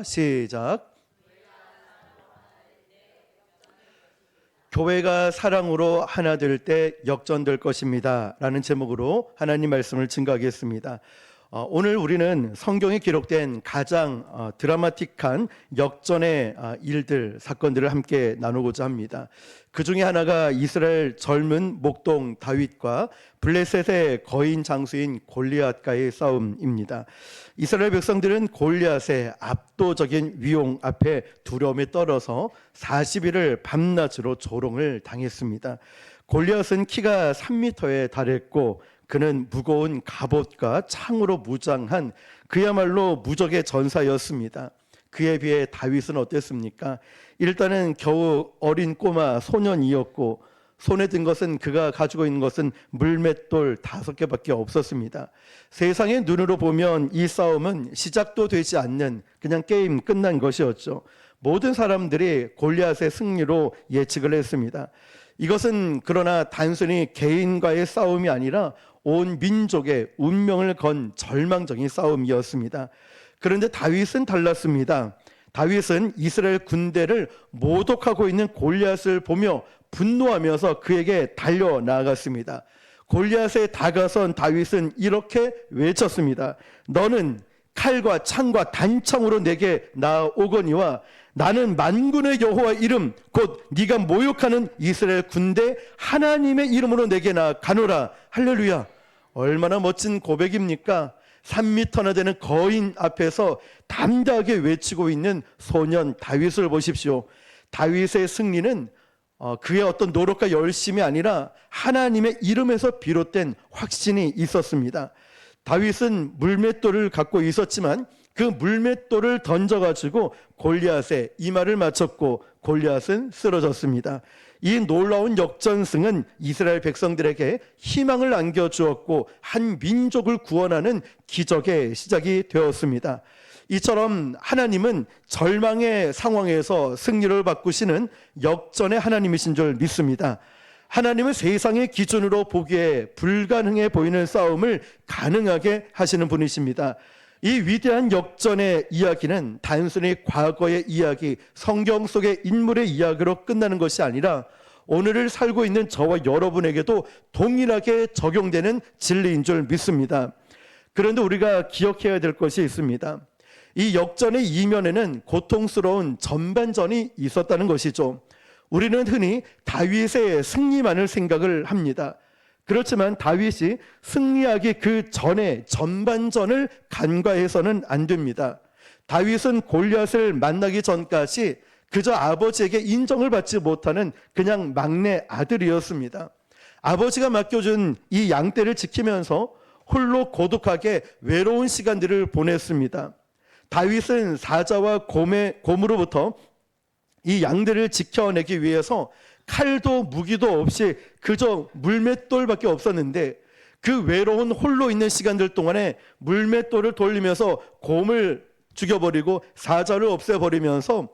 시작. 교회가 사랑으로 하나 될 때 역전될 것입니다 라는 제목으로 하나님 말씀을 증거하겠습니다. 오늘 우리는 성경에 기록된 가장 드라마틱한 역전의 일들, 사건들을 함께 나누고자 합니다. 그 중에 하나가 이스라엘 젊은 목동 다윗과 블레셋의 거인 장수인 골리앗과의 싸움입니다. 이스라엘 백성들은 골리앗의 압도적인 위용 앞에 두려움에 떨어서 40일을 밤낮으로 조롱을 당했습니다. 골리앗은 키가 3m에 달했고 그는 무거운 갑옷과 창으로 무장한 그야말로 무적의 전사였습니다. 그에 비해 다윗은 어땠습니까? 일단은 겨우 어린 꼬마 소년이었고 손에 든 것은, 그가 가지고 있는 것은 물맷돌 5개밖에 없었습니다. 세상의 눈으로 보면 이 싸움은 시작도 되지 않는 그냥 게임 끝난 것이었죠. 모든 사람들이 골리앗의 승리로 예측을 했습니다. 이것은 그러나 단순히 개인과의 싸움이 아니라 온 민족의 운명을 건 절망적인 싸움이었습니다. 그런데 다윗은 달랐습니다. 다윗은 이스라엘 군대를 모독하고 있는 골리앗을 보며 분노하면서 그에게 달려나갔습니다. 골리앗에 다가선 다윗은 이렇게 외쳤습니다. 너는 칼과 창과 단창으로 내게 나오거니와 나는 만군의 여호와 이름 곧 네가 모욕하는 이스라엘 군대 하나님의 이름으로 내게 나가노라. 할렐루야. 얼마나 멋진 고백입니까? 3m나 되는 거인 앞에서 담대하게 외치고 있는 소년 다윗을 보십시오. 다윗의 승리는 그의 어떤 노력과 열심이 아니라 하나님의 이름에서 비롯된 확신이 있었습니다. 다윗은 물맷돌을 갖고 있었지만 그 물맷돌을 던져가지고 골리앗의 이마를 맞췄고 골리앗은 쓰러졌습니다. 이 놀라운 역전승은 이스라엘 백성들에게 희망을 안겨주었고 한 민족을 구원하는 기적의 시작이 되었습니다. 이처럼 하나님은 절망의 상황에서 승리를 바꾸시는 역전의 하나님이신 줄 믿습니다. 하나님은 세상의 기준으로 보기에 불가능해 보이는 싸움을 가능하게 하시는 분이십니다. 이 위대한 역전의 이야기는 단순히 과거의 이야기, 성경 속의 인물의 이야기로 끝나는 것이 아니라 오늘을 살고 있는 저와 여러분에게도 동일하게 적용되는 진리인 줄 믿습니다. 그런데 우리가 기억해야 될 것이 있습니다. 이 역전의 이면에는 고통스러운 전반전이 있었다는 것이죠. 우리는 흔히 다윗의 승리만을 생각을 합니다. 그렇지만 다윗이 승리하기 그 전에 전반전을 간과해서는 안 됩니다. 다윗은 골리앗을 만나기 전까지 그저 아버지에게 인정을 받지 못하는 그냥 막내 아들이었습니다. 아버지가 맡겨준 이 양떼를 지키면서 홀로 고독하게 외로운 시간들을 보냈습니다. 다윗은 사자와 곰으로부터 이 양들을 지켜내기 위해서 칼도 무기도 없이 그저 물맷돌밖에 없었는데 그 외로운 홀로 있는 시간들 동안에 물맷돌을 돌리면서 곰을 죽여버리고 사자를 없애버리면서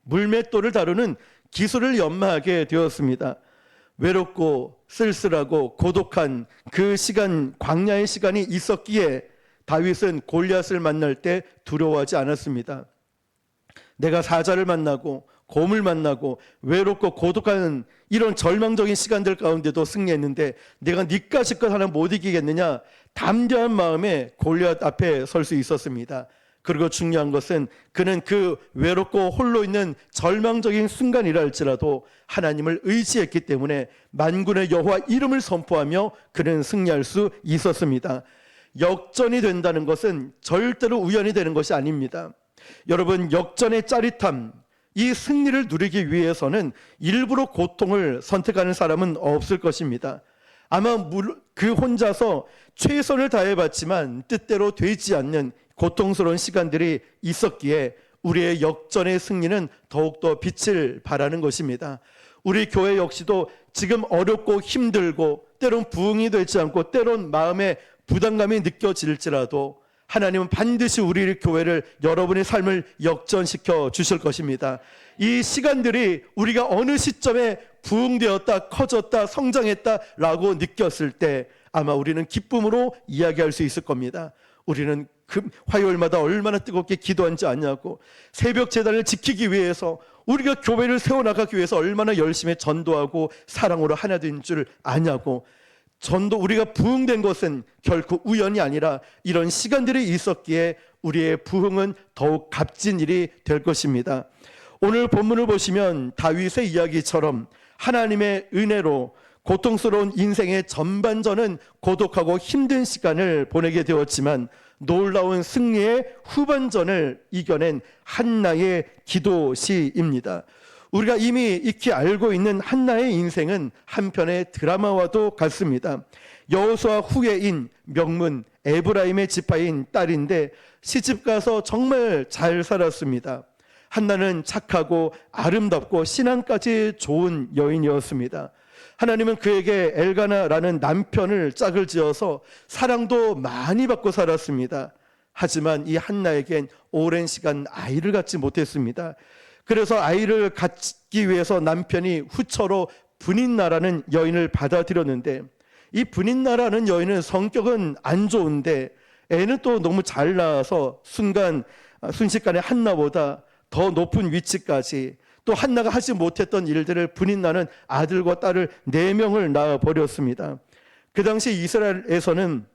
물맷돌을 다루는 기술을 연마하게 되었습니다. 외롭고 쓸쓸하고 고독한 그 시간, 광야의 시간이 있었기에 다윗은 골리앗을 만날 때 두려워하지 않았습니다. 내가 사자를 만나고 곰을 만나고 외롭고 고독한 이런 절망적인 시간들 가운데도 승리했는데 내가 니까지껏 하나 못 이기겠느냐, 담대한 마음에 골리앗 앞에 설 수 있었습니다. 그리고 중요한 것은 그는 그 외롭고 홀로 있는 절망적인 순간이라 할지라도 하나님을 의지했기 때문에 만군의 여호와 이름을 선포하며 그는 승리할 수 있었습니다. 역전이 된다는 것은 절대로 우연이 되는 것이 아닙니다. 여러분, 역전의 짜릿함, 이 승리를 누리기 위해서는 일부러 고통을 선택하는 사람은 없을 것입니다. 아마 그 혼자서 최선을 다해봤지만 뜻대로 되지 않는 고통스러운 시간들이 있었기에 우리의 역전의 승리는 더욱더 빛을 발하는 것입니다. 우리 교회 역시도 지금 어렵고 힘들고 때론 부응이 되지 않고 때론 마음에 부담감이 느껴질지라도 하나님은 반드시 우리 교회를, 여러분의 삶을 역전시켜 주실 것입니다. 이 시간들이 우리가 어느 시점에 부흥되었다, 커졌다, 성장했다라고 느꼈을 때 아마 우리는 기쁨으로 이야기할 수 있을 겁니다. 우리는 화요일마다 얼마나 뜨겁게 기도한지 아냐고, 새벽 제단을 지키기 위해서 우리가 교회를 세워나가기 위해서 얼마나 열심히 전도하고 사랑으로 하나 된 줄 아냐고. 전도 우리가 부흥된 것은 결코 우연이 아니라 이런 시간들이 있었기에 우리의 부흥은 더욱 값진 일이 될 것입니다. 오늘 본문을 보시면 다윗의 이야기처럼 하나님의 은혜로 고통스러운 인생의 전반전은 고독하고 힘든 시간을 보내게 되었지만 놀라운 승리의 후반전을 이겨낸 한나의 기도시입니다. 우리가 이미 익히 알고 있는 한나의 인생은 한편의 드라마와도 같습니다. 여호수아 후예인 명문 에브라임의 지파인 딸인데 시집가서 정말 잘 살았습니다. 한나는 착하고 아름답고 신앙까지 좋은 여인이었습니다. 하나님은 그에게 엘가나라는 남편을 짝을 지어서 사랑도 많이 받고 살았습니다. 하지만 이 한나에겐 오랜 시간 아이를 갖지 못했습니다. 그래서 아이를 갖기 위해서 남편이 후처로 브닛나라는 여인을 받아들였는데, 이 브닛나라는 여인은 성격은 안 좋은데 애는 또 너무 잘 낳아서 순식간에 한나보다 더 높은 위치까지, 또 한나가 하지 못했던 일들을 브닛나는 아들과 딸을 4명을 낳아버렸습니다. 그 당시 이스라엘에서는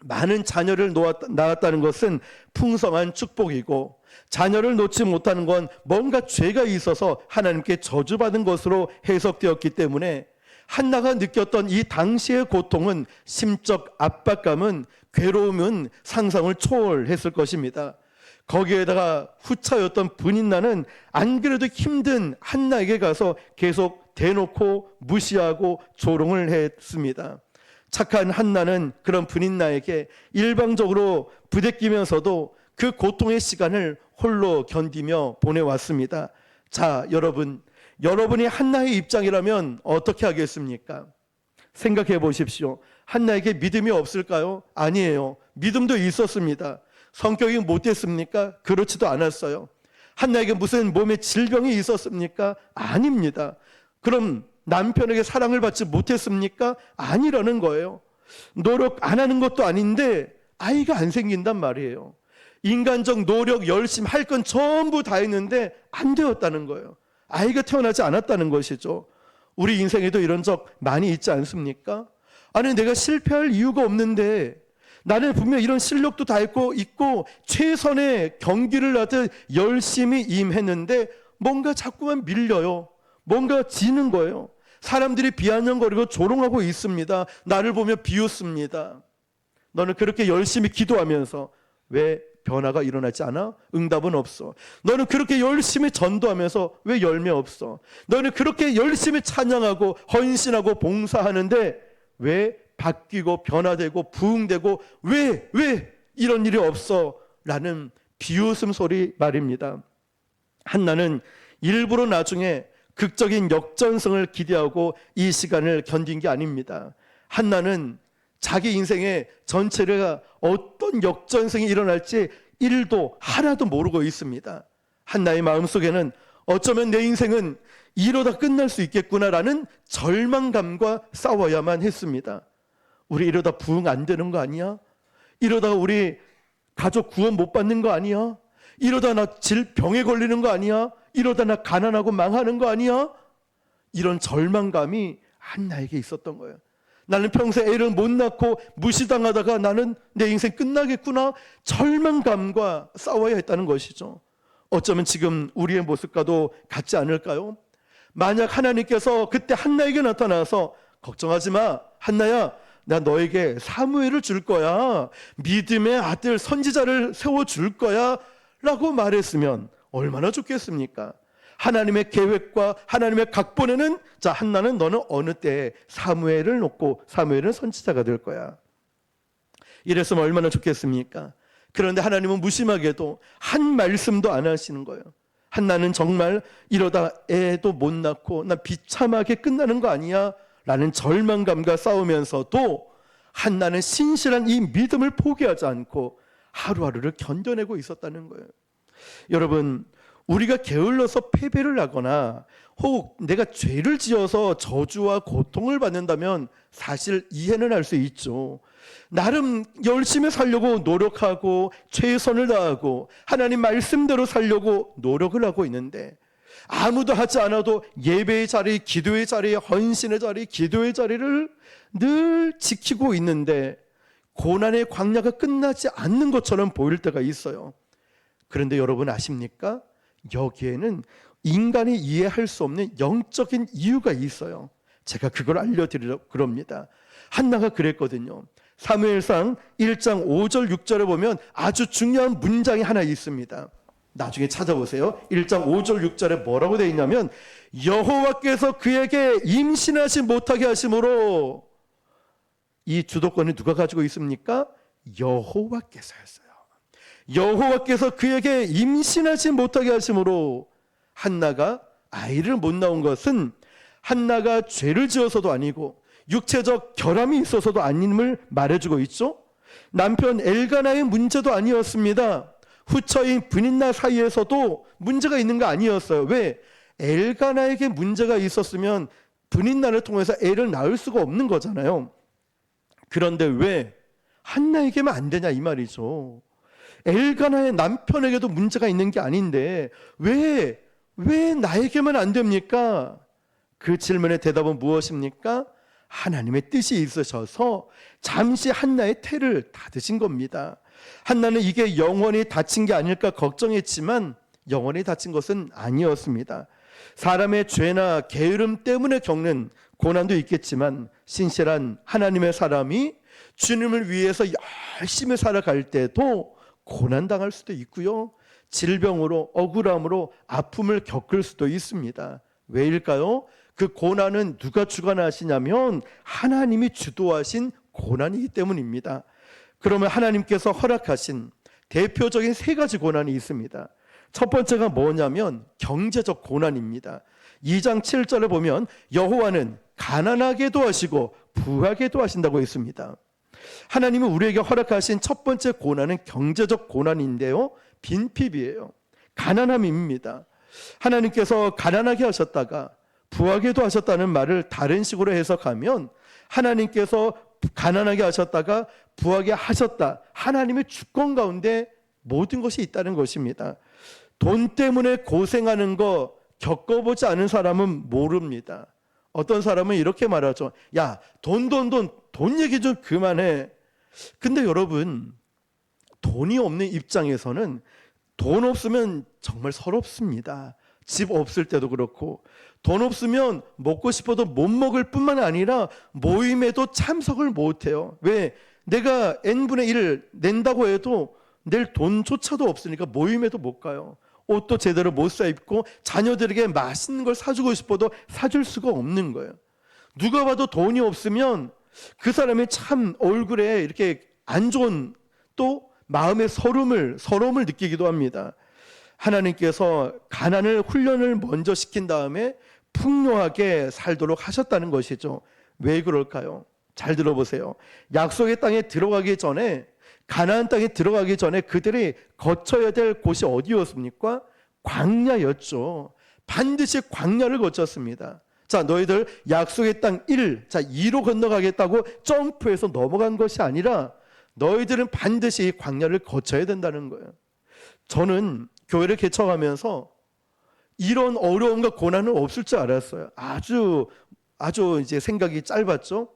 많은 자녀를 낳았다는 것은 풍성한 축복이고, 자녀를 놓지 못하는 건 뭔가 죄가 있어서 하나님께 저주받은 것으로 해석되었기 때문에 한나가 느꼈던 이 당시의 고통은, 심적 압박감은, 괴로움은 상상을 초월했을 것입니다. 거기에다가 후처였던 브닛나는 안 그래도 힘든 한나에게 가서 계속 대놓고 무시하고 조롱을 했습니다. 착한 한나는 그런 브닛나에게 일방적으로 부대끼면서도 그 고통의 시간을 홀로 견디며 보내왔습니다. 자, 여러분이 한나의 입장이라면 어떻게 하겠습니까? 생각해 보십시오. 한나에게 믿음이 없을까요? 아니에요. 믿음도 있었습니다. 성격이 못됐습니까? 그렇지도 않았어요. 한나에게 무슨 몸에 질병이 있었습니까? 아닙니다. 그럼 남편에게 사랑을 받지 못했습니까? 아니라는 거예요. 노력 안 하는 것도 아닌데 아이가 안 생긴단 말이에요. 인간적 노력, 열심 할 건 전부 다 했는데 안 되었다는 거예요. 아이가 태어나지 않았다는 것이죠. 우리 인생에도 이런 적 많이 있지 않습니까? 아니, 내가 실패할 이유가 없는데, 나는 분명 이런 실력도 다 있고 최선의 경기를 하듯 열심히 임했는데 뭔가 자꾸만 밀려요. 뭔가 지는 거예요. 사람들이 비아냥거리고 조롱하고 있습니다. 나를 보며 비웃습니다. 너는 그렇게 열심히 기도하면서 왜 변화가 일어나지 않아? 응답은 없어. 너는 그렇게 열심히 전도하면서 왜 열매 없어? 너는 그렇게 열심히 찬양하고 헌신하고 봉사하는데 왜 바뀌고 변화되고 부흥되고 왜 이런 일이 없어? 라는 비웃음 소리 말입니다. 한나는 일부러 나중에 극적인 역전승을 기대하고 이 시간을 견딘 게 아닙니다. 한나는 자기 인생의 전체가 어떤 역전승이 일어날지 하나도 모르고 있습니다. 한나의 마음속에는 어쩌면 내 인생은 이러다 끝날 수 있겠구나라는 절망감과 싸워야만 했습니다. 우리 이러다 부흥 안 되는 거 아니야? 이러다가 우리 가족 구원 못 받는 거 아니야? 이러다 나 질병에 걸리는 거 아니야? 이러다 나 가난하고 망하는 거 아니야? 이런 절망감이 한나에게 있었던 거예요. 나는 평생 애를 못 낳고 무시당하다가 나는 내 인생 끝나겠구나, 절망감과 싸워야 했다는 것이죠. 어쩌면 지금 우리의 모습과도 같지 않을까요? 만약 하나님께서 그때 한나에게 나타나서 걱정하지 마, 한나야, 나 너에게 사무엘을 줄 거야, 믿음의 아들 선지자를 세워줄 거야 라고 말했으면 얼마나 좋겠습니까? 하나님의 계획과 하나님의 각본에는, 자, 한나는 너는 어느 때에 사무엘을 놓고 사무엘은 선지자가 될 거야, 이랬으면 얼마나 좋겠습니까? 그런데 하나님은 무심하게도 한 말씀도 안 하시는 거예요. 한나는 정말 이러다 애도 못 낳고 나 비참하게 끝나는 거 아니야? 라는 절망감과 싸우면서도 한나는 신실한 이 믿음을 포기하지 않고 하루하루를 견뎌내고 있었다는 거예요. 여러분, 우리가 게을러서 패배를 하거나 혹 내가 죄를 지어서 저주와 고통을 받는다면 사실 이해는 할 수 있죠. 나름 열심히 살려고 노력하고 최선을 다하고 하나님 말씀대로 살려고 노력을 하고 있는데 아무도 하지 않아도 예배의 자리, 기도의 자리, 헌신의 자리, 기도의 자리를 늘 지키고 있는데 고난의 광야가 끝나지 않는 것처럼 보일 때가 있어요. 그런데 여러분 아십니까? 여기에는 인간이 이해할 수 없는 영적인 이유가 있어요. 제가 그걸 알려드리려고 그럽니다. 한나가 그랬거든요. 사무엘상 1장 5절 6절에 보면 아주 중요한 문장이 하나 있습니다. 나중에 찾아보세요. 1장 5절 6절에 뭐라고 되어 있냐면 여호와께서 그에게 임신하지 못하게 하심으로 이 주도권을 누가 가지고 있습니까? 여호와께서였어요. 여호와께서 그에게 임신하지 못하게 하심으로 한나가 아이를 못 낳은 것은 한나가 죄를 지어서도 아니고 육체적 결함이 있어서도 아님을 말해주고 있죠. 남편 엘가나의 문제도 아니었습니다. 후처인 브닌나 사이에서도 문제가 있는 거 아니었어요. 왜? 엘가나에게 문제가 있었으면 브닌나를 통해서 애를 낳을 수가 없는 거잖아요. 그런데 왜 한나에게만 안 되냐 이 말이죠. 엘가나의 남편에게도 문제가 있는 게 아닌데 왜 나에게만 안 됩니까? 그 질문의 대답은 무엇입니까? 하나님의 뜻이 있으셔서 잠시 한나의 태를 닫으신 겁니다. 한나는 이게 영원히 닫힌 게 아닐까 걱정했지만 영원히 닫힌 것은 아니었습니다. 사람의 죄나 게으름 때문에 겪는 고난도 있겠지만 신실한 하나님의 사람이 주님을 위해서 열심히 살아갈 때도 고난당할 수도 있고요. 질병으로 억울함으로 아픔을 겪을 수도 있습니다. 왜일까요? 그 고난은 누가 주관하시냐면 하나님이 주도하신 고난이기 때문입니다. 그러면 하나님께서 허락하신 대표적인 세 가지 고난이 있습니다. 첫 번째가 뭐냐면 경제적 고난입니다. 2장 7절에 보면 여호와는 가난하게도 하시고 부하게도 하신다고 했습니다. 하나님이 우리에게 허락하신 첫 번째 고난은 경제적 고난인데요, 빈핍이에요. 가난함입니다. 하나님께서 가난하게 하셨다가 부하게도 하셨다는 말을 다른 식으로 해석하면 하나님께서 가난하게 하셨다가 부하게 하셨다. 하나님의 주권 가운데 모든 것이 있다는 것입니다. 돈 때문에 고생하는 거 겪어보지 않은 사람은 모릅니다. 어떤 사람은 이렇게 말하죠. 야, 돈 얘기 좀 그만해. 근데 여러분, 돈이 없는 입장에서는 돈 없으면 정말 서럽습니다. 집 없을 때도 그렇고 돈 없으면 먹고 싶어도 못 먹을 뿐만 아니라 모임에도 참석을 못해요. 왜? 내가 n분의 1을 낸다고 해도 낼 돈조차도 없으니까 모임에도 못 가요. 옷도 제대로 못 사 입고 자녀들에게 맛있는 걸 사주고 싶어도 사줄 수가 없는 거예요. 누가 봐도 돈이 없으면 그 사람이 참 얼굴에 이렇게 안 좋은 또 마음의 서러움을 느끼기도 합니다. 하나님께서 가난을 훈련을 먼저 시킨 다음에 풍요하게 살도록 하셨다는 것이죠. 왜 그럴까요? 잘 들어보세요. 약속의 땅에 들어가기 전에 가나안 땅에 들어가기 전에 그들이 거쳐야 될 곳이 어디였습니까? 광야였죠. 반드시 광야를 거쳤습니다. 자, 너희들 약속의 땅 1, 자 2로 건너가겠다고 점프해서 넘어간 것이 아니라 너희들은 반드시 광야를 거쳐야 된다는 거예요. 저는 교회를 개척하면서 이런 어려움과 고난은 없을 줄 알았어요. 아주 이제 생각이 짧았죠.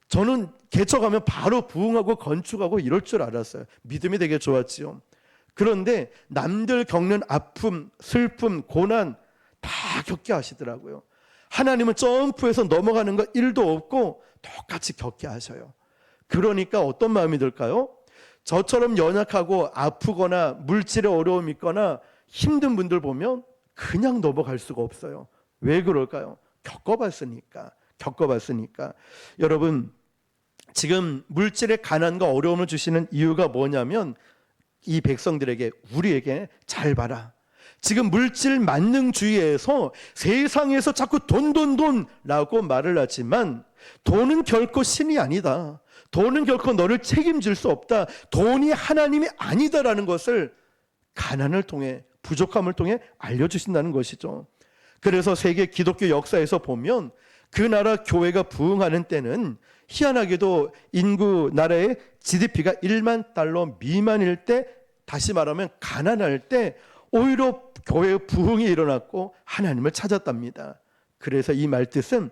저는 개척하면 바로 부흥하고 건축하고 이럴 줄 알았어요. 믿음이 되게 좋았지요. 그런데 남들 겪는 아픔, 슬픔, 고난 다 겪게 하시더라고요. 하나님은 점프해서 넘어가는 거 1도 없고 똑같이 겪게 하셔요. 그러니까 어떤 마음이 들까요? 저처럼 연약하고 아프거나 물질의 어려움이 있거나 힘든 분들 보면 그냥 넘어갈 수가 없어요. 왜 그럴까요? 겪어봤으니까. 여러분, 지금 물질의 가난과 어려움을 주시는 이유가 뭐냐면 이 백성들에게, 우리에게 잘 봐라. 지금 물질 만능주의에서 세상에서 자꾸 돈라고 말을 하지만 돈은 결코 신이 아니다. 돈은 결코 너를 책임질 수 없다. 돈이 하나님이 아니다라는 것을 가난을 통해 부족함을 통해 알려주신다는 것이죠. 그래서 세계 기독교 역사에서 보면 그 나라 교회가 부흥하는 때는 희한하게도 인구 나라의 GDP가 1만 달러 미만일 때, 다시 말하면 가난할 때 오히려 교회의 부흥이 일어났고 하나님을 찾았답니다. 그래서 이 말뜻은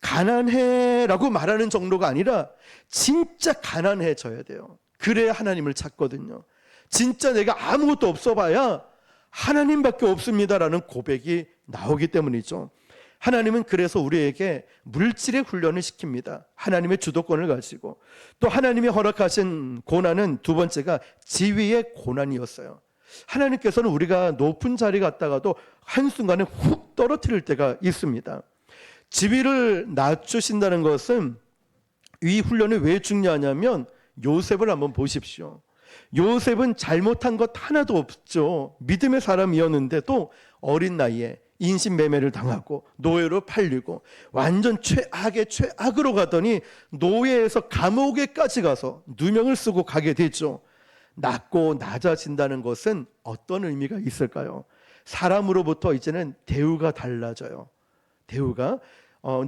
가난해라고 말하는 정도가 아니라 진짜 가난해져야 돼요. 그래야 하나님을 찾거든요. 진짜 내가 아무것도 없어 봐야 하나님밖에 없습니다라는 고백이 나오기 때문이죠. 하나님은 그래서 우리에게 물질의 훈련을 시킵니다. 하나님의 주도권을 가지고. 또 하나님이 허락하신 고난은 두 번째가 지위의 고난이었어요. 하나님께서는 우리가 높은 자리 갔다가도 한순간에 훅 떨어뜨릴 때가 있습니다. 지위를 낮추신다는 것은, 이 훈련이 왜 중요하냐면 요셉을 한번 보십시오. 요셉은 잘못한 것 하나도 없죠. 믿음의 사람이었는데도 어린 나이에 인신매매를 당하고 노예로 팔리고 완전 최악의 최악으로 가더니 노예에서 감옥에까지 가서 누명을 쓰고 가게 되죠. 낮고 낮아진다는 것은 어떤 의미가 있을까요? 사람으로부터 이제는 대우가 달라져요. 대우가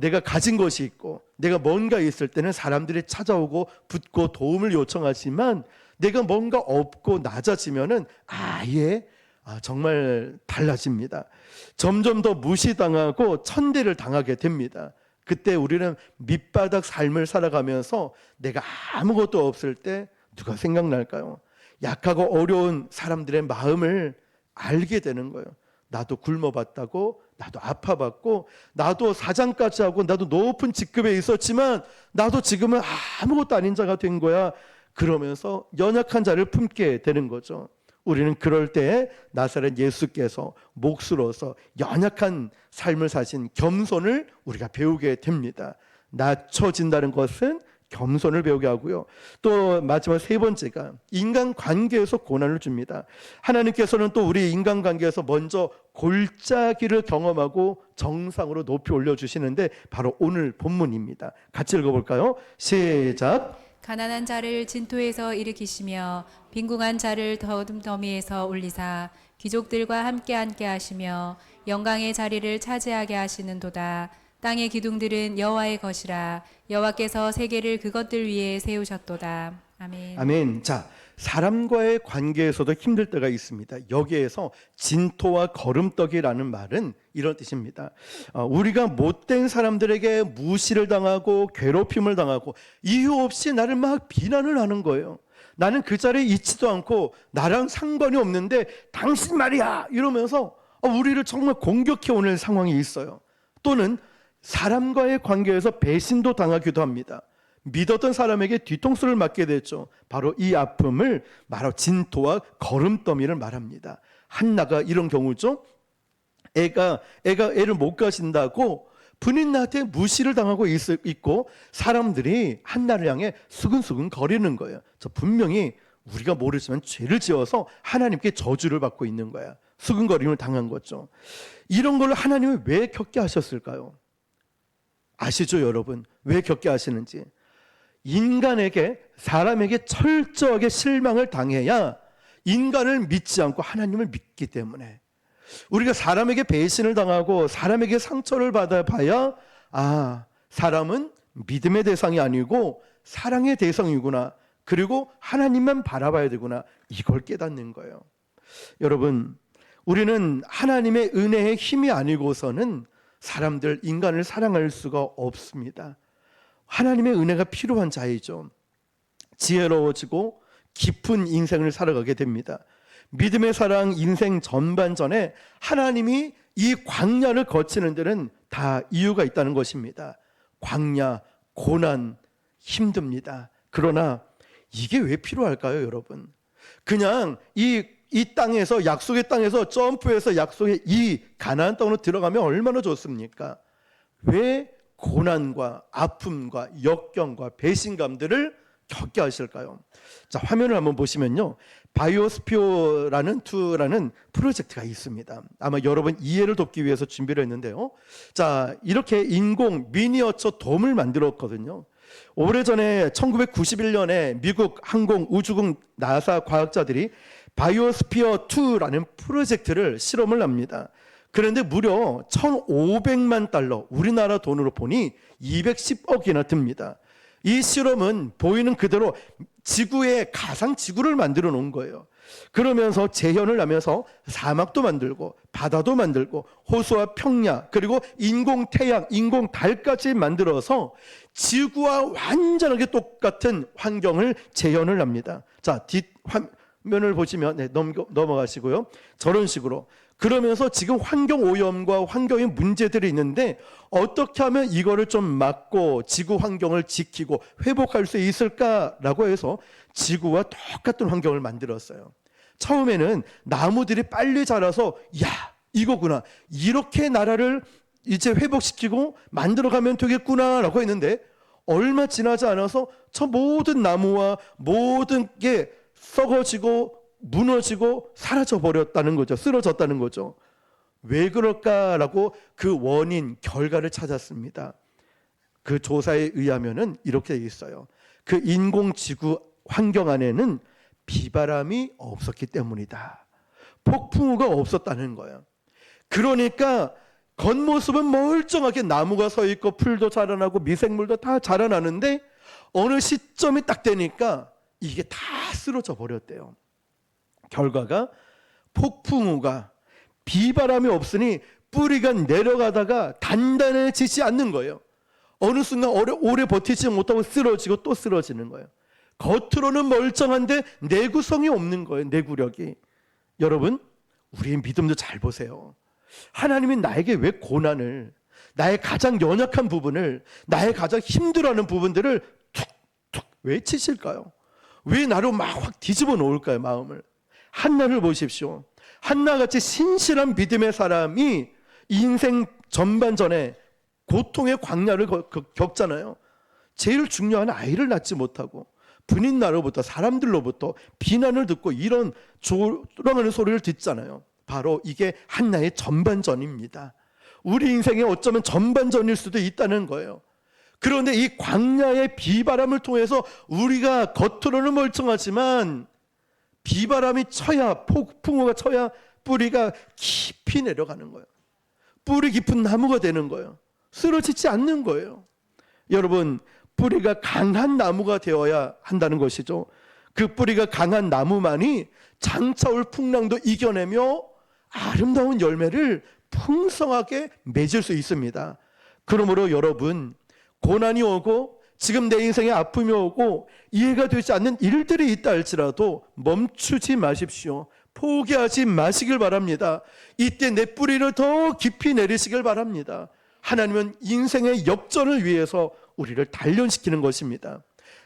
내가 가진 것이 있고 내가 뭔가 있을 때는 사람들이 찾아오고 붙고 도움을 요청하지만, 내가 뭔가 없고 낮아지면은 아예 정말 달라집니다. 점점 더 무시당하고 천대를 당하게 됩니다. 그때 우리는 밑바닥 삶을 살아가면서 내가 아무것도 없을 때 누가 생각날까요? 약하고 어려운 사람들의 마음을 알게 되는 거예요. 나도 굶어봤다고, 나도 아파봤고, 나도 사장까지 하고, 나도 높은 직급에 있었지만 나도 지금은 아무것도 아닌 자가 된 거야. 그러면서 연약한 자를 품게 되는 거죠. 우리는 그럴 때 나사렛 예수께서 몫으로서 연약한 삶을 사신 겸손을 우리가 배우게 됩니다. 낮춰진다는 것은 겸손을 배우게 하고요. 또 마지막 세 번째가 인간관계에서 고난을 줍니다. 하나님께서는 또 우리 인간관계에서 먼저 골짜기를 경험하고 정상으로 높이 올려주시는데 바로 오늘 본문입니다. 같이 읽어볼까요? 시작. 가난한 자를 진토에서 일으키시며 빈궁한 자를 더미에서 올리사 귀족들과 함께 앉게 하시며 영광의 자리를 차지하게 하시는도다. 땅의 기둥들은 여호와의 것이라. 여호와께서 세계를 그것들 위에 세우셨도다. 아멘. 아멘. 자, 사람과의 관계에서도 힘들 때가 있습니다. 여기에서 진토와 거름떡이라는 말은 이런 뜻입니다. 우리가 못된 사람들에게 무시를 당하고 괴롭힘을 당하고 이유 없이 나를 막 비난을 하는 거예요. 나는 그 자리에 있지도 않고 나랑 상관이 없는데 당신 말이야 이러면서 우리를 정말 공격해 오는 상황이 있어요. 또는 사람과의 관계에서 배신도 당하기도 합니다. 믿었던 사람에게 뒤통수를 맞게 됐죠. 바로 이 아픔을 바로 진토와 거름더미를 말합니다. 한나가 이런 경우죠. 애가 애를 못 가진다고 분인나한테 무시를 당하고 있고 사람들이 한나를 향해 수근수근 거리는 거예요. 저 분명히 우리가 모르지만 죄를 지어서 하나님께 저주를 받고 있는 거야. 수근거림을 당한 거죠. 이런 걸 하나님은 왜 겪게 하셨을까요? 아시죠, 여러분? 왜 겪게 하시는지. 사람에게 철저하게 실망을 당해야 인간을 믿지 않고 하나님을 믿기 때문에, 우리가 사람에게 배신을 당하고 사람에게 상처를 받아봐야 사람은 믿음의 대상이 아니고 사랑의 대상이구나, 그리고 하나님만 바라봐야 되구나, 이걸 깨닫는 거예요. 여러분, 우리는 하나님의 은혜의 힘이 아니고서는 인간을 사랑할 수가 없습니다. 하나님의 은혜가 필요한 자이죠. 지혜로워지고 깊은 인생을 살아가게 됩니다. 믿음의 사랑 인생 전반전에 하나님이 이 광야를 거치는 데는 다 이유가 있다는 것입니다. 광야, 고난, 힘듭니다. 그러나 이게 왜 필요할까요, 여러분? 그냥 이 땅에서, 약속의 땅에서 점프해서 약속의 이 가나안 땅으로 들어가면 얼마나 좋습니까? 왜 고난과 아픔과 역경과 배신감들을 겪게 하실까요? 자, 화면을 한번 보시면요, 바이오스피어라는 프로젝트가 있습니다. 아마 여러분 이해를 돕기 위해서 준비를 했는데요. 자, 이렇게 인공 미니어처 돔을 만들었거든요. 오래전에 1991년에 미국 항공우주국 나사 과학자들이 바이오스피어 2라는 프로젝트를 실험을 합니다. 그런데 무려 1,500만 달러, 우리나라 돈으로 보니 210억이나 듭니다. 이 실험은 보이는 그대로 지구의 가상 지구를 만들어 놓은 거예요. 그러면서 재현을 하면서 사막도 만들고 바다도 만들고 호수와 평야 그리고 인공 태양, 인공 달까지 만들어서 지구와 완전하게 똑같은 환경을 재현을 합니다. 자, 뒷 화면을 보시면 넘어가시고요. 저런 식으로 그러면서 지금 환경 오염과 환경의 문제들이 있는데 어떻게 하면 이거를 좀 막고 지구 환경을 지키고 회복할 수 있을까라고 해서 지구와 똑같은 환경을 만들었어요. 처음에는 나무들이 빨리 자라서 야, 이거구나. 이렇게 나라를 이제 회복시키고 만들어가면 되겠구나라고 했는데 얼마 지나지 않아서 저 모든 나무와 모든 게 썩어지고 무너지고 사라져버렸다는 거죠. 쓰러졌다는 거죠. 왜 그럴까라고 그 원인, 결과를 찾았습니다. 그 조사에 의하면은 이렇게 돼 있어요. 그 인공지구 환경 안에는 비바람이 없었기 때문이다. 폭풍우가 없었다는 거예요. 그러니까 겉모습은 멀쩡하게 나무가 서 있고 풀도 자라나고 미생물도 다 자라나는데 어느 시점이 딱 되니까 이게 다 쓰러져 버렸대요. 결과가 폭풍우가 비바람이 없으니 뿌리가 내려가다가 단단해지지 않는 거예요. 어느 순간 오래 버티지 못하고 쓰러지고 또 쓰러지는 거예요. 겉으로는 멀쩡한데 내구성이 없는 거예요. 내구력이. 여러분, 우리의 믿음도 잘 보세요. 하나님이 나에게 왜 고난을, 나의 가장 연약한 부분을, 나의 가장 힘들어하는 부분들을 툭툭 왜 치실까요? 왜 나를 막 확 뒤집어 놓을까요? 마음을. 한나를 보십시오. 한나같이 신실한 믿음의 사람이 인생 전반전에 고통의 광야를 겪잖아요. 제일 중요한 아이를 낳지 못하고 분인 나로부터 사람들로부터 비난을 듣고 이런 조롱하는 소리를 듣잖아요. 바로 이게 한나의 전반전입니다. 우리 인생에 어쩌면 전반전일 수도 있다는 거예요. 그런데 이 광야의 비바람을 통해서 우리가 겉으로는 멀쩡하지만 비바람이 쳐야, 폭풍우가 쳐야 뿌리가 깊이 내려가는 거예요. 뿌리 깊은 나무가 되는 거예요. 쓰러지지 않는 거예요. 여러분, 뿌리가 강한 나무가 되어야 한다는 것이죠. 그 뿌리가 강한 나무만이 장차올 풍랑도 이겨내며 아름다운 열매를 풍성하게 맺을 수 있습니다. 그러므로 여러분, 고난이 오고 지금 내 인생에 아픔이 오고 이해가 되지 않는 일들이 있다 할지라도 멈추지 마십시오. 포기하지 마시길 바랍니다. 이때 내 뿌리를 더 깊이 내리시길 바랍니다. 하나님은 인생의 역전을 위해서 우리를 단련시키는 것입니다.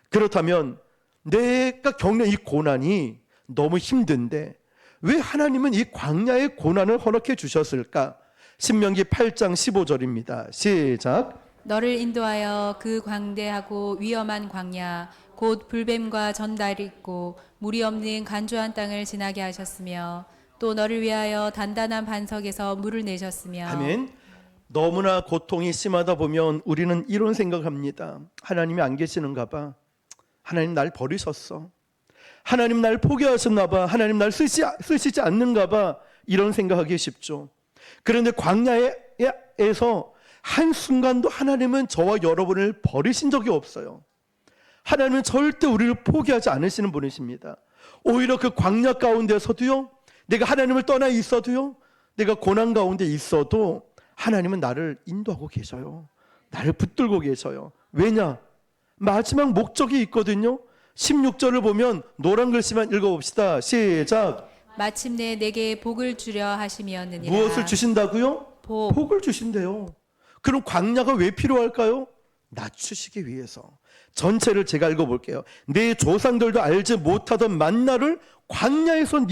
그렇다면 내가 겪는 이 고난이 너무 힘든데 왜 하나님은 이 광야의 고난을 허락해 주셨을까? 신명기 8장 15절입니다. 시작. 너를 인도하여 그 광대하고 위험한 광야 곧 불뱀과 전달이 있고 물이 없는 간조한 땅을 지나게 하셨으며 또 너를 위하여 단단한 반석에서 물을 내셨으며. 아멘. 너무나 고통이 심하다 보면 우리는 이런 생각을 합니다. 하나님이 안 계시는가 봐. 하나님 날 버리셨어. 하나님 날 포기하셨나 봐. 하나님 날 쓰시지 않는가 봐. 이런 생각하기 쉽죠. 그런데 광야에서 한순간도 하나님은 저와 여러분을 버리신 적이 없어요. 하나님은 절대 우리를 포기하지 않으시는 분이십니다. 오히려 그 광야 가운데서도요, 내가 하나님을 떠나 있어도요, 내가 고난 가운데 있어도 하나님은 나를 인도하고 계셔요. 나를 붙들고 계셔요. 왜냐? 마지막 목적이 있거든요. 16절을 보면 노란 글씨만 읽어봅시다. 시작. 마침내 내게 복을 주려 하심이었느니라. 무엇을 주신다고요? 복을 주신대요. 그럼 광야가 왜 필요할까요? 낮추시기 위해서. 전체를 제가 읽어볼게요. 내 조상들도 알지 못하던 만나를 광야에서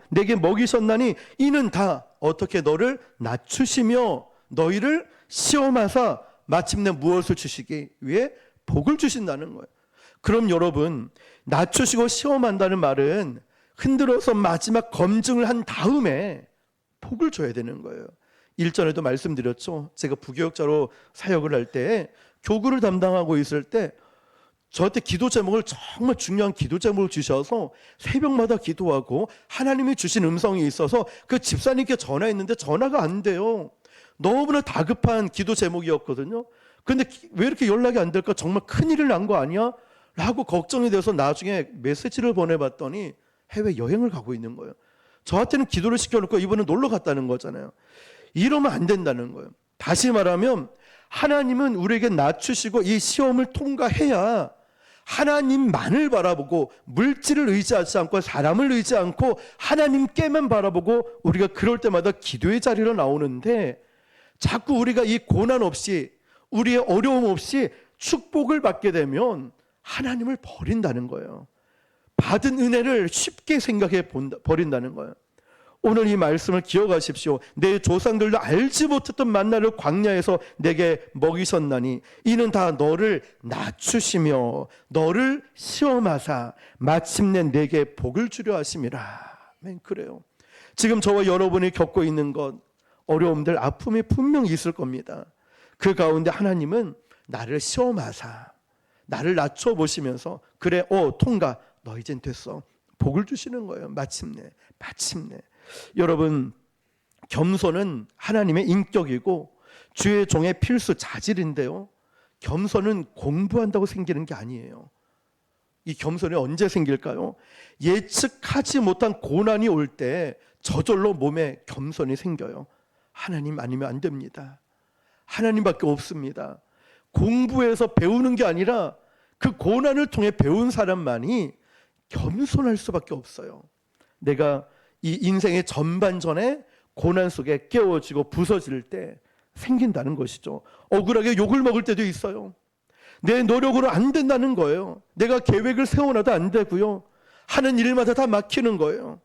내게 먹이셨나니 이는 다 어떻게 너를 낮추시며 너희를 시험하사 마침내 무엇을 주시기 위해 복을 주신다는 거예요. 그럼 여러분, 낮추시고 시험한다는 말은 흔들어서 마지막 검증을 한 다음에 복을 줘야 되는 거예요. 일전에도 말씀드렸죠. 제가 부교육자로 사역을 할 때 교구를 담당하고 있을 때 저한테 기도 제목을 정말 중요한 기도 제목을 주셔서 새벽마다 기도하고 하나님이 주신 음성이 있어서 그 집사님께 전화했는데 전화가 안 돼요. 너무나 다급한 기도 제목이었거든요. 근데 왜 이렇게 연락이 안 될까? 정말 큰일이 난 거 아니야? 라고 걱정이 돼서 나중에 메시지를 보내봤더니 해외여행을 가고 있는 거예요. 저한테는 기도를 시켜놓고 이번에 놀러 갔다는 거잖아요. 이러면 안 된다는 거예요. 다시 말하면 하나님은 우리에게 낮추시고 이 시험을 통과해야 하나님만을 바라보고 물질을 의지하지 않고 사람을 의지 않고 하나님께만 바라보고 우리가 그럴 때마다 기도의 자리로 나오는데 자꾸 우리가 이 고난 없이 우리의 어려움 없이 축복을 받게 되면 하나님을 버린다는 거예요. 받은 은혜를 쉽게 생각해 버린다는 거예요. 오늘 이 말씀을 기억하십시오. 내 조상들도 알지 못했던 만나를 광야에서 내게 먹이셨나니 이는 다 너를 낮추시며 너를 시험하사 마침내 내게 복을 주려 하심이라. 아멘. 그래요. 지금 저와 여러분이 겪고 있는 것, 어려움들, 아픔이 분명히 있을 겁니다. 그 가운데 하나님은 나를 시험하사 나를 낮춰보시면서 그래 통과, 너 이젠 됐어, 복을 주시는 거예요. 마침내. 여러분, 겸손은 하나님의 인격이고 주의 종의 필수 자질인데요, 겸손은 공부한다고 생기는 게 아니에요. 이 겸손이 언제 생길까요? 예측하지 못한 고난이 올 때 저절로 몸에 겸손이 생겨요. 하나님 아니면 안 됩니다. 하나님밖에 없습니다. 공부해서 배우는 게 아니라 그 고난을 통해 배운 사람만이 겸손할 수밖에 없어요. 내가 이 인생의 전반전에 고난 속에 깨워지고 부서질 때 생긴다는 것이죠. 억울하게 욕을 먹을 때도 있어요. 내 노력으로 안 된다는 거예요. 내가 계획을 세워놔도 안 되고요. 하는 일마다 다 막히는 거예요.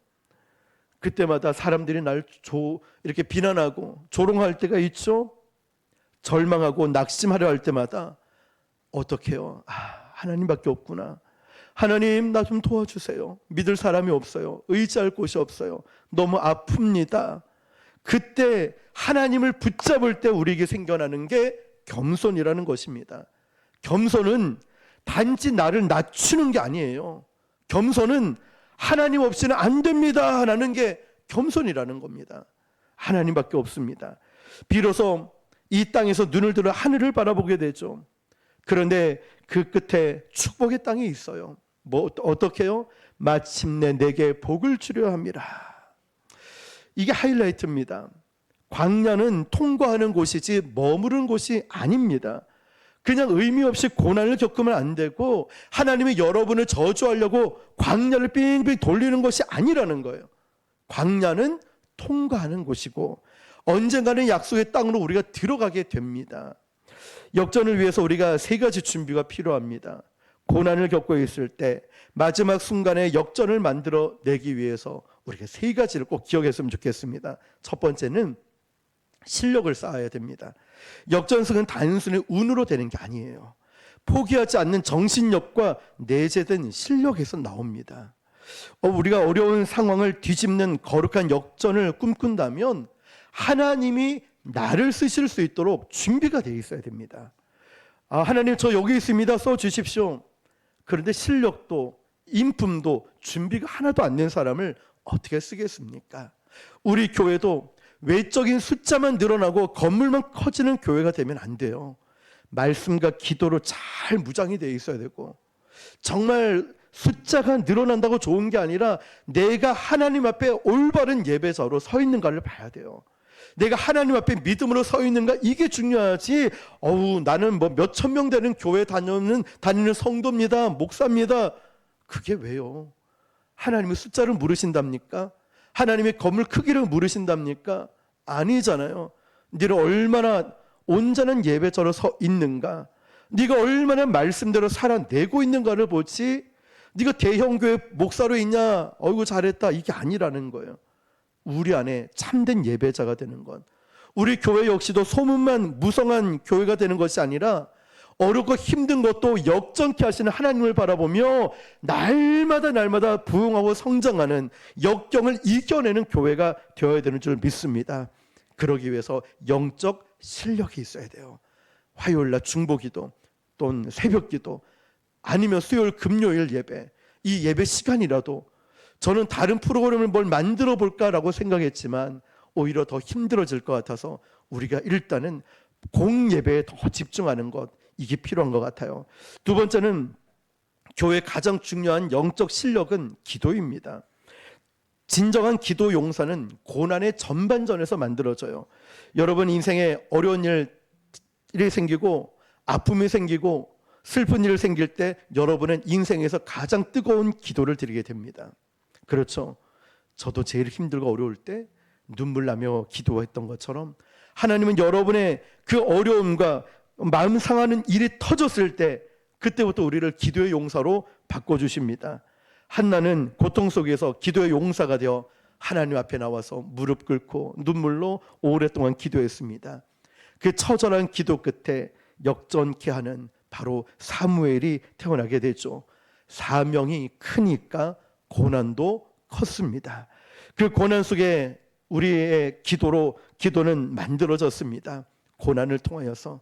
그때마다 사람들이 날 이렇게 비난하고 조롱할 때가 있죠. 절망하고 낙심하려 할 때마다 어떻게 해요? 하나님밖에 없구나. 하나님, 나 좀 도와주세요. 믿을 사람이 없어요. 의지할 곳이 없어요. 너무 아픕니다. 그때 하나님을 붙잡을 때 우리에게 생겨나는 게 겸손이라는 것입니다. 겸손은 단지 나를 낮추는 게 아니에요. 겸손은 하나님 없이는 안 됩니다 라는 게 겸손이라는 겁니다. 하나님밖에 없습니다. 비로소 이 땅에서 눈을 들어 하늘을 바라보게 되죠. 그런데 그 끝에 축복의 땅이 있어요. 어떻게요? 마침내 내게 복을 주려 함이라. 이게 하이라이트입니다. 광야는 통과하는 곳이지 머무른 곳이 아닙니다. 그냥 의미 없이 고난을 겪으면 안 되고 하나님이 여러분을 저주하려고 광야를 빙빙 돌리는 것이 아니라는 거예요. 광야는 통과하는 곳이고 언젠가는 약속의 땅으로 우리가 들어가게 됩니다. 역전을 위해서 우리가 세 가지 준비가 필요합니다. 고난을 겪고 있을 때 마지막 순간에 역전을 만들어내기 위해서 우리가 세 가지를 꼭 기억했으면 좋겠습니다. 첫 번째는 실력을 쌓아야 됩니다. 역전승은 단순히 운으로 되는 게 아니에요. 포기하지 않는 정신력과 내재된 실력에서 나옵니다. 우리가 어려운 상황을 뒤집는 거룩한 역전을 꿈꾼다면 하나님이 나를 쓰실 수 있도록 준비가 되어 있어야 됩니다. 하나님, 저 여기 있습니다. 써주십시오. 그런데 실력도 인품도 준비가 하나도 안 된 사람을 어떻게 쓰겠습니까? 우리 교회도 외적인 숫자만 늘어나고 건물만 커지는 교회가 되면 안 돼요. 말씀과 기도로 잘 무장이 되어 있어야 되고, 정말 숫자가 늘어난다고 좋은 게 아니라 내가 하나님 앞에 올바른 예배자로 서 있는가를 봐야 돼요. 내가 하나님 앞에 믿음으로 서 있는가, 이게 중요하지. 나는 뭐 몇천 명 되는 교회 다니는 성도입니다, 목사입니다. 그게 왜요? 하나님의 숫자를 물으신답니까? 하나님의 건물 크기를 물으신답니까? 아니잖아요. 네가 얼마나 온전한 예배자로 서 있는가, 네가 얼마나 말씀대로 살아내고 있는가를 보지, 네가 대형교회 목사로 있냐, 어이구 잘했다, 이게 아니라는 거예요. 우리 안에 참된 예배자가 되는 건, 우리 교회 역시도 소문만 무성한 교회가 되는 것이 아니라 어렵고 힘든 것도 역전케 하시는 하나님을 바라보며 날마다 부흥하고 성장하는, 역경을 이겨내는 교회가 되어야 되는 줄 믿습니다. 그러기 위해서 영적 실력이 있어야 돼요. 화요일날 중보기도 또는 새벽기도 아니면 수요일 금요일 예배, 이 예배 시간이라도 저는 다른 프로그램을 뭘 만들어 볼까라고 생각했지만 오히려 더 힘들어질 것 같아서 우리가 일단은 공예배에 더 집중하는 것, 이게 필요한 것 같아요. 두 번째는 교회의 가장 중요한 영적 실력은 기도입니다. 진정한 기도 용사는 고난의 전반전에서 만들어져요. 여러분 인생에 어려운 일이 생기고 아픔이 생기고 슬픈 일이 생길 때 여러분은 인생에서 가장 뜨거운 기도를 드리게 됩니다. 그렇죠. 저도 제일 힘들고 어려울 때 눈물 나며 기도했던 것처럼 하나님은 여러분의 그 어려움과 마음 상하는 일이 터졌을 때 그때부터 우리를 기도의 용사로 바꿔주십니다. 한나는 고통 속에서 기도의 용사가 되어 하나님 앞에 나와서 무릎 꿇고 눈물로 오랫동안 기도했습니다. 그 처절한 기도 끝에 역전케 하는 바로 사무엘이 태어나게 되죠. 사명이 크니까 고난도 컸습니다. 그 고난 속에 우리의 기도는 만들어졌습니다. 고난을 통하여서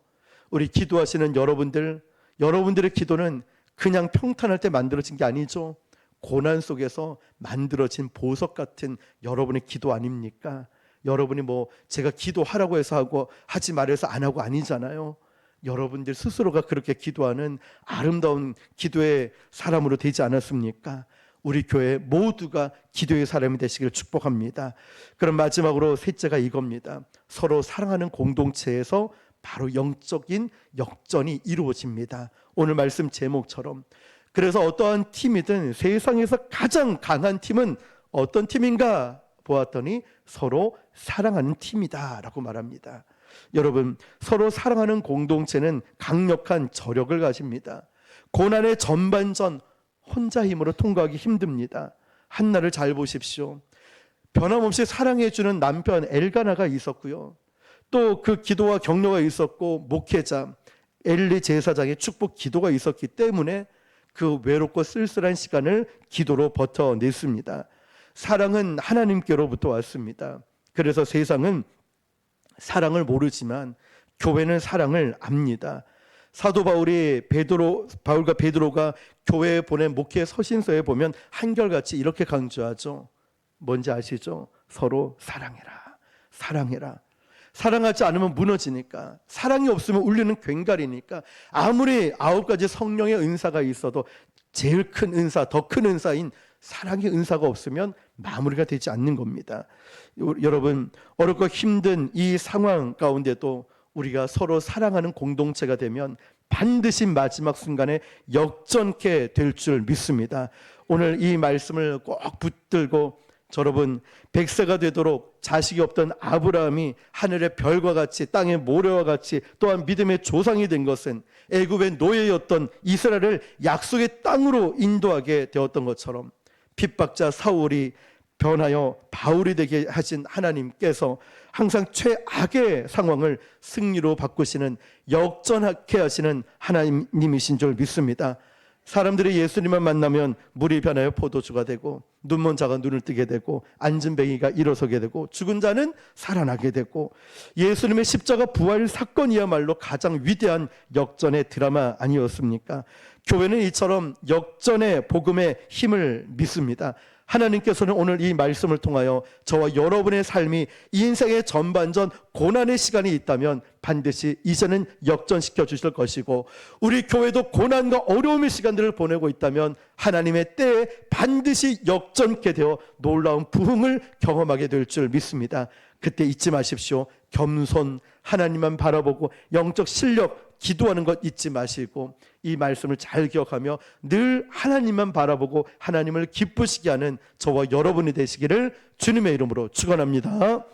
우리 기도하시는 여러분들의 기도는 그냥 평탄할 때 만들어진 게 아니죠. 고난 속에서 만들어진 보석 같은 여러분의 기도 아닙니까? 여러분이 제가 기도하라고 해서 하고 하지 말아서 안 하고 아니잖아요. 여러분들 스스로가 그렇게 기도하는 아름다운 기도의 사람으로 되지 않았습니까? 우리 교회 모두가 기도의 사람이 되시기를 축복합니다. 그럼 마지막으로 셋째가 이겁니다. 서로 사랑하는 공동체에서 바로 영적인 역전이 이루어집니다. 오늘 말씀 제목처럼. 그래서 어떠한 팀이든 세상에서 가장 강한 팀은 어떤 팀인가 보았더니 서로 사랑하는 팀이다 라고 말합니다. 여러분, 서로 사랑하는 공동체는 강력한 저력을 가집니다. 고난의 전반전 혼자 힘으로 통과하기 힘듭니다. 한나를 잘 보십시오. 변함없이 사랑해주는 남편 엘가나가 있었고요. 또 그 기도와 격려가 있었고 목회자 엘리 제사장의 축복 기도가 있었기 때문에 그 외롭고 쓸쓸한 시간을 기도로 버텨냈습니다. 사랑은 하나님께로부터 왔습니다. 그래서 세상은 사랑을 모르지만 교회는 사랑을 압니다. 사도 바울과 베드로가 교회에 보낸 목회 서신서에 보면 한결같이 이렇게 강조하죠. 뭔지 아시죠? 서로 사랑해라. 사랑해라. 사랑하지 않으면 무너지니까, 사랑이 없으면 울리는 괭갈이니까, 아무리 9가지 성령의 은사가 있어도 제일 큰 은사, 더 큰 은사인 사랑의 은사가 없으면 마무리가 되지 않는 겁니다. 여러분, 어렵고 힘든 이 상황 가운데도 우리가 서로 사랑하는 공동체가 되면 반드시 마지막 순간에 역전케 될 줄 믿습니다. 오늘 이 말씀을 꼭 붙들고 여러분, 100세가 되도록 자식이 없던 아브라함이 하늘의 별과 같이 땅의 모래와 같이 또한 믿음의 조상이 된 것은 애굽의 노예였던 이스라엘을 약속의 땅으로 인도하게 되었던 것처럼 핍박자 사울이 변하여 바울이 되게 하신 하나님께서 항상 최악의 상황을 승리로 바꾸시는, 역전하게 하시는 하나님이신 줄 믿습니다. 사람들이 예수님만 만나면 물이 변하여 포도주가 되고, 눈먼 자가 눈을 뜨게 되고, 앉은 뱅이가 일어서게 되고, 죽은 자는 살아나게 되고, 예수님의 십자가 부활 사건이야말로 가장 위대한 역전의 드라마 아니었습니까? 교회는 이처럼 역전의 복음의 힘을 믿습니다. 하나님께서는 오늘 이 말씀을 통하여 저와 여러분의 삶이 인생의 전반전 고난의 시간이 있다면 반드시 이제는 역전시켜 주실 것이고, 우리 교회도 고난과 어려움의 시간들을 보내고 있다면 하나님의 때에 반드시 역전케 되어 놀라운 부흥을 경험하게 될 줄 믿습니다. 그때 잊지 마십시오. 겸손, 하나님만 바라보고 영적 실력, 기도하는 것 잊지 마시고 이 말씀을 잘 기억하며 늘 하나님만 바라보고 하나님을 기쁘시게 하는 저와 여러분이 되시기를 주님의 이름으로 축원합니다.